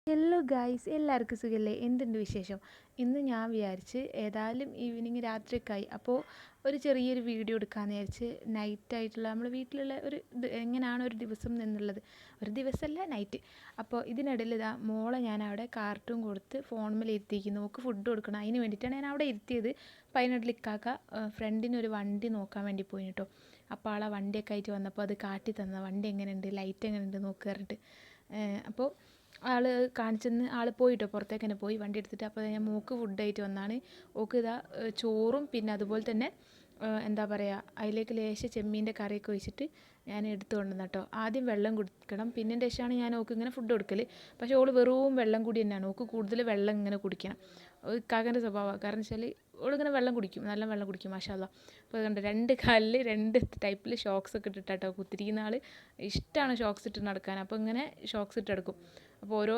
Hello guys, എല്ലാവർക്കും സുഖമല്ലേ? എന്തുണ്ട് വിശേഷം? ഇന്ന് ഞാൻ വിചാരിച്ച് ഏതായാലും ഈവനിങ് രാത്രിയൊക്കെയായി, അപ്പോൾ ഒരു ചെറിയൊരു വീഡിയോ എടുക്കാമെന്ന് വിചാരിച്ച്. നൈറ്റായിട്ടുള്ള നമ്മൾ വീട്ടിലുള്ള ഒരു എങ്ങനെയാണ് ഒരു ദിവസം എന്നുള്ളത്, ഒരു ദിവസമല്ല നൈറ്റ്. അപ്പോൾ ഇതിനിടയിൽ ഇതാ മോളെ ഞാൻ അവിടെ കാർട്ടൂൺ കൊടുത്ത് ഫോണിൽ ഇരുത്തിയിരിക്കുന്നു. നോക്ക് ഫുഡ് കൊടുക്കണം, അതിന് വേണ്ടിയിട്ടാണ് ഞാൻ അവിടെ ഇരുത്തിയത്. അപ്പോൾ അതിനിടയിൽ ഇക്കാക്ക ഫ്രണ്ടിനൊരു വണ്ടി നോക്കാൻ വേണ്ടി പോയി കേട്ടോ. അപ്പോൾ ആളെ വണ്ടിയൊക്കെ ആയിട്ട് വന്നപ്പോൾ അത് കാട്ടി തന്ന വണ്ടി എങ്ങനെയുണ്ട്, ലൈറ്റ് എങ്ങനെയുണ്ട് നോക്കുക പറഞ്ഞിട്ട്. അപ്പോൾ ആൾ കാണിച്ചെന്ന് ആൾ പോയിട്ടോ, പുറത്തേക്ക് തന്നെ പോയി വണ്ടി എടുത്തിട്ട്. അപ്പോൾ ഞാൻ മോക്ക് ഫുഡായിട്ട് വന്നാണ്. ഓക്ക് ഇതാ ചോറും പിന്നെ അതുപോലെ തന്നെ എന്താ പറയുക, അതിലേക്ക് ലേശം ചെമ്മീൻ്റെ കറിയൊക്കെ ഒഴിച്ചിട്ട് ഞാൻ എടുത്തു കൊണ്ടുവന്നു കേട്ടോ. ആദ്യം വെള്ളം കുടിക്കണം, പിന്നെ ശേഷമാണ് ഞാൻ ഓക്ക് ഇങ്ങനെ ഫുഡ് കൊടുക്കൽ. പക്ഷേ ഓൾ വെറും വെള്ളം കൂടി തന്നെയാണ്, ഓക്ക് കൂടുതൽ വെള്ളം ഇങ്ങനെ കുടിക്കണം. കാക്കൻ്റെ സ്വഭാവമാണ്. കാരണം വെച്ചാൽ ഓളിങ്ങനെ വെള്ളം കുടിക്കും, നല്ല വെള്ളം കുടിക്കും, മാഷാ അല്ലാ. അപ്പോൾ കണ്ട് രണ്ട് കാലിൽ രണ്ട് ടൈപ്പിൽ ഷോക്സ് ഒക്കെ ഇട്ടിട്ടാട്ടോ കുത്തിരിക്കുന്ന ആൾ. ഇഷ്ടമാണ് ഷോക്സ് ഇട്ട് നടക്കാൻ. അപ്പോൾ ഇങ്ങനെ ഷോക്സ് ഇട്ടെടുക്കും. അപ്പോൾ ഓരോ